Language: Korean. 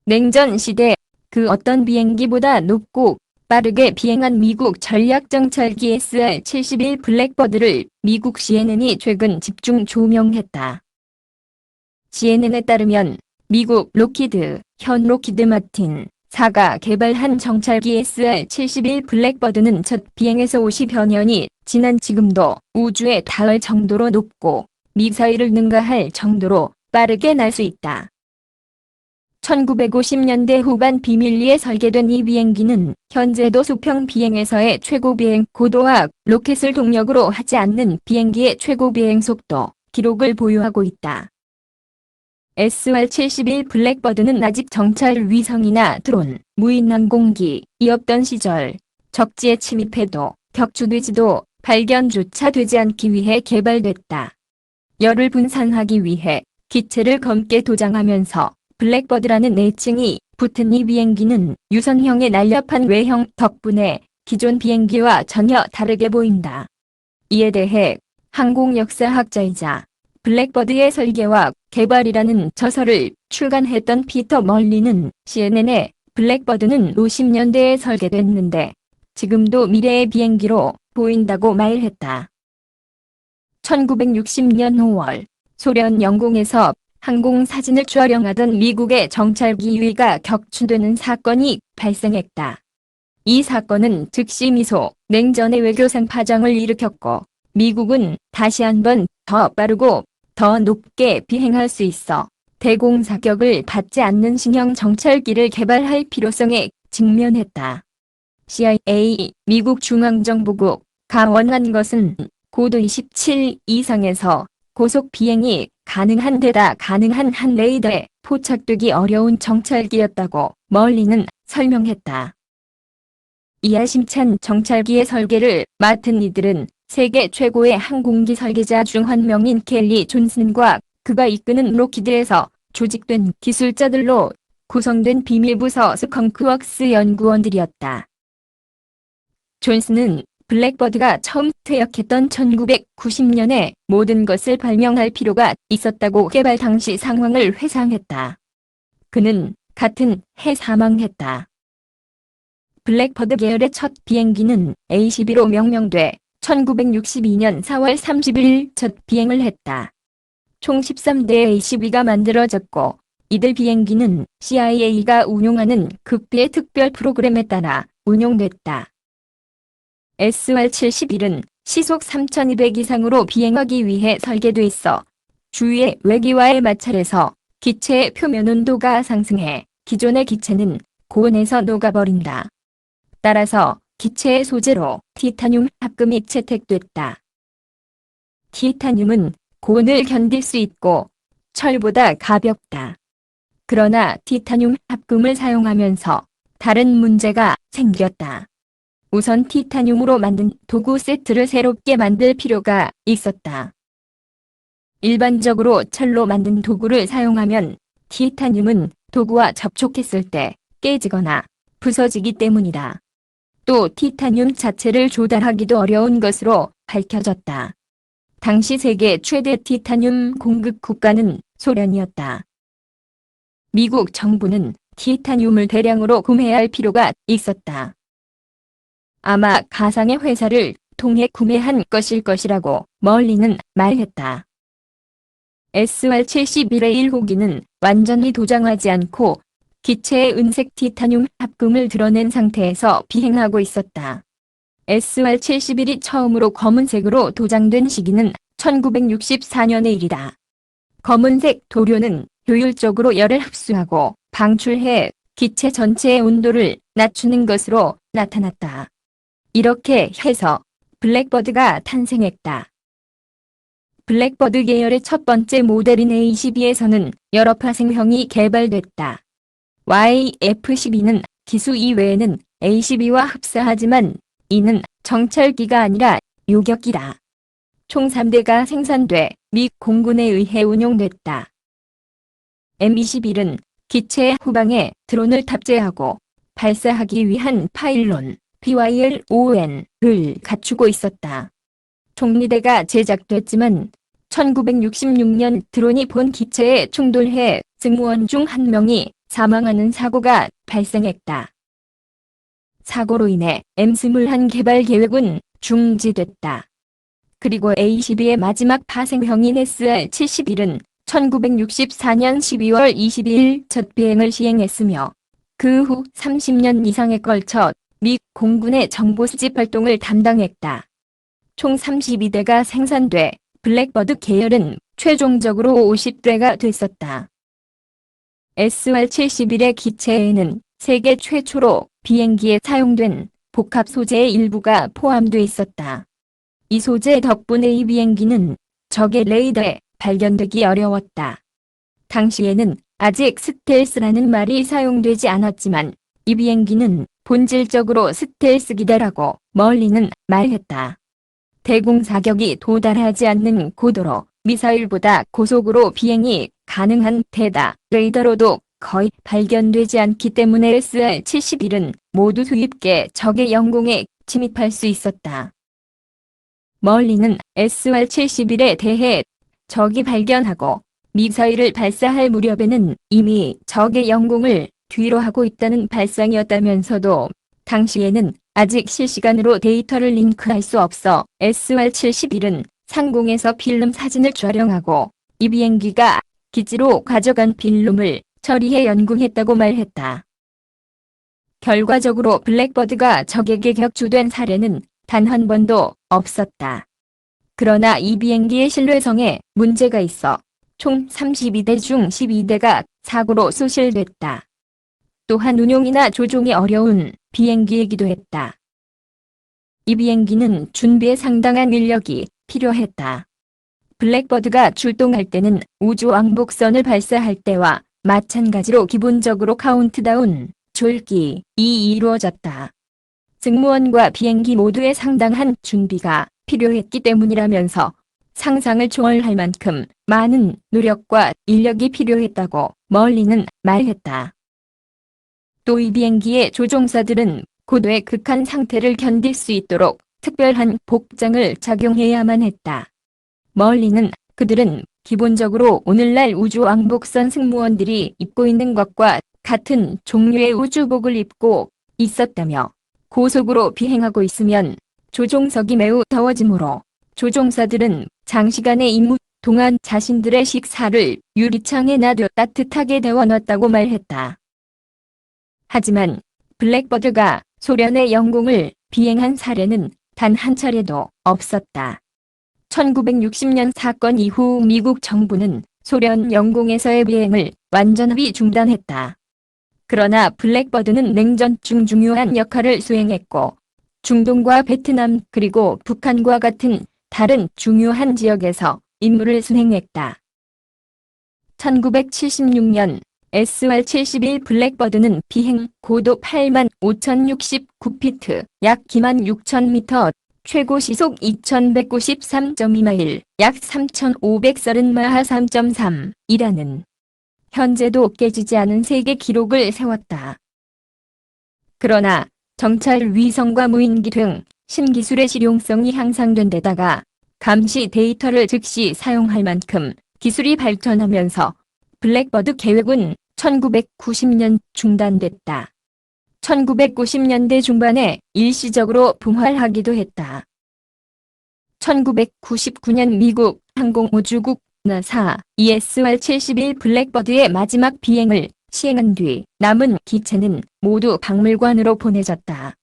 냉전 시대 그 어떤 비행기보다 높고 빠르게 비행한 미국 전략정찰기 SR-71 블랙버드를 미국 CNN이 최근 집중 조명했다. CNN에 따르면 미국 로키드, 현 로키드 마틴사가 개발한 정찰기 SR-71 블랙버드는 첫 비행에서 50여 년이 지난 지금도 우주에 닿을 정도로 높고 미사일을 능가할 정도로 빠르게 날 수 있다. 1950년대 후반 비밀리에 설계된 이 비행기는 현재도 수평 비행에서의 최고 비행 고도와 로켓을 동력으로 하지 않는 비행기의 최고 비행 속도 기록을 보유하고 있다. SR-71 블랙버드는 아직 정찰 위성이나 드론, 무인 항공기이 없던 시절 적지에 침입해도 격추되지도 발견조차 되지 않기 위해 개발됐다. 열을 분산하기 위해 기체를 검게 도장하면서 블랙버드라는 애칭이 붙은 이 비행기는 유선형의 날렵한 외형 덕분에 기존 비행기와 전혀 다르게 보인다. 이에 대해 항공역사학자이자 블랙버드의 설계와 개발이라는 저서를 출간했던 피터 멀리는 CNN에 블랙버드는 50년대에 설계됐는데 지금도 미래의 비행기로 보인다고 말했다. 1960년 5월 소련 영공에서 항공 사진을 촬영하던 미국의 정찰기 유위가 격추되는 사건이 발생했다. 이 사건은 즉시 미소, 냉전의 외교상 파장을 일으켰고 미국은 다시 한번 더 빠르고 더 높게 비행할 수 있어 대공 자격을 받지 않는 신형 정찰기를 개발할 필요성에 직면했다. CIA, 미국 중앙정보국가 원한 것은 고도 27 이상에서 고속 비행이 가능한 데다 가능한 한 레이더에 포착되기 어려운 정찰기였다고 멀리는 설명했다. 이 야심찬 정찰기의 설계를 맡은 이들은 세계 최고의 항공기 설계자 중 한 명인 켈리 존슨과 그가 이끄는 로키드에서 조직된 기술자들로 구성된 비밀부서 스컹크웍스 연구원들이었다. 존슨은 블랙버드가 처음 퇴역했던 1990년에 모든 것을 발명할 필요가 있었다고 개발 당시 상황을 회상했다. 그는 같은 해 사망했다. 블랙버드 계열의 첫 비행기는 A-12로 명명돼 1962년 4월 30일 첫 비행을 했다. 총 13대의 A-12가 만들어졌고 이들 비행기는 CIA가 운용하는 극비의 특별 프로그램에 따라 운용됐다. SR-71은 시속 3200 이상으로 비행하기 위해 설계돼 있어 주위의 외기와의 마찰에서 기체의 표면 온도가 상승해 기존의 기체는 고온에서 녹아버린다. 따라서 기체의 소재로 티타늄 합금이 채택됐다. 티타늄은 고온을 견딜 수 있고 철보다 가볍다. 그러나 티타늄 합금을 사용하면서 다른 문제가 생겼다. 우선 티타늄으로 만든 도구 세트를 새롭게 만들 필요가 있었다. 일반적으로 철로 만든 도구를 사용하면 티타늄은 도구와 접촉했을 때 깨지거나 부서지기 때문이다. 또 티타늄 자체를 조달하기도 어려운 것으로 밝혀졌다. 당시 세계 최대 티타늄 공급 국가는 소련이었다. 미국 정부는 티타늄을 대량으로 구매할 필요가 있었다. 아마 가상의 회사를 통해 구매한 것일 것이라고 멀리는 말했다. SR-71의 1호기는 완전히 도장하지 않고 기체의 은색 티타늄 합금을 드러낸 상태에서 비행하고 있었다. SR-71이 처음으로 검은색으로 도장된 시기는 1964년의 일이다. 검은색 도료는 효율적으로 열을 흡수하고 방출해 기체 전체의 온도를 낮추는 것으로 나타났다. 이렇게 해서 블랙버드가 탄생했다. 블랙버드 계열의 첫 번째 모델인 A-12에서는 여러 파생형이 개발됐다. YF-12는 기수 이외에는 A-12와 흡사하지만 이는 정찰기가 아니라 요격기다. 총 3대가 생산돼 미 공군에 의해 운용됐다. M-21은 기체의 후방에 드론을 탑재하고 발사하기 위한 파일론 PYLON을 갖추고 있었다. 총 4대가 제작됐지만 1966년 드론이 본 기체에 충돌해 승무원 중 한 명이 사망하는 사고가 발생했다. 사고로 인해 M21 개발 계획은 중지됐다. 그리고 A-12의 마지막 파생형인 SR-71은 1964년 12월 22일 첫 비행을 시행했으며 그 후 30년 이상에 걸쳐 미 공군의 정보 수집 활동을 담당했다. 총 32대가 생산돼 블랙버드 계열은 최종적으로 50대가 됐었다. SR-71의 기체에는 세계 최초로 비행기에 사용된 복합 소재의 일부가 포함돼 있었다. 이 소재 덕분에 이 비행기는 적의 레이더에 발견되기 어려웠다. 당시에는 아직 스텔스라는 말이 사용되지 않았지만 이 비행기는 본질적으로 스텔스 기대라고 멀리는 말했다. 대공 사격이 도달하지 않는 고도로 미사일보다 고속으로 비행이 가능한 데다 레이더로도 거의 발견되지 않기 때문에 SR-71은 모두 수입계 적의 영공에 침입할 수 있었다. 멀리는 SR-71에 대해 적이 발견하고 미사일을 발사할 무렵에는 이미 적의 영공을 뒤로 하고 있다는 발상이었다면서도 당시에는 아직 실시간으로 데이터를 링크할 수 없어 SR-71은 상공에서 필름 사진을 촬영하고 이 비행기가 기지로 가져간 필름을 처리해 연구했다고 말했다. 결과적으로 블랙버드가 적에게 격추된 사례는 단 한 번도 없었다. 그러나 이 비행기의 신뢰성에 문제가 있어 총 32대 중 12대가 사고로 소실됐다. 또한 운용이나 조종이 어려운 비행기이기도 했다. 이 비행기는 준비에 상당한 인력이 필요했다. 블랙버드가 출동할 때는 우주왕복선을 발사할 때와 마찬가지로 기본적으로 카운트다운, 졸기이 이루어졌다. 승무원과 비행기 모두에 상당한 준비가 필요했기 때문이라면서 상상을 초월할 만큼 많은 노력과 인력이 필요했다고 멀리는 말했다. 또 이 비행기의 조종사들은 고도의 극한 상태를 견딜 수 있도록 특별한 복장을 착용해야만 했다. 멀리는 그들은 기본적으로 오늘날 우주왕복선 승무원들이 입고 있는 것과 같은 종류의 우주복을 입고 있었다며 고속으로 비행하고 있으면 조종석이 매우 더워지므로 조종사들은 장시간의 임무 동안 자신들의 식사를 유리창에 놔둬 따뜻하게 데워놨다고 말했다. 하지만 블랙버드가 소련의 영공을 비행한 사례는 단 한 차례도 없었다. 1960년 사건 이후 미국 정부는 소련 영공에서의 비행을 완전히 중단했다. 그러나 블랙버드는 냉전 중 중요한 역할을 수행했고 중동과 베트남 그리고 북한과 같은 다른 중요한 지역에서 임무를 수행했다. 1976년 SR-71 블랙버드는 비행 고도 85,069피트, 약 26,000m, 최고 시속 2193.2마일, 약 3,530마하 3.3이라는 현재도 깨지지 않은 세계 기록을 세웠다. 그러나 정찰 위성과 무인기 등 신기술의 실용성이 향상된 데다가 감시 데이터를 즉시 사용할 만큼 기술이 발전하면서 블랙버드 계획은 1990년 중단됐다. 1990년대 중반에 일시적으로 부활하기도 했다. 1999년 미국 항공우주국 나사 ESR-71 블랙버드의 마지막 비행을 시행한 뒤 남은 기체는 모두 박물관으로 보내졌다.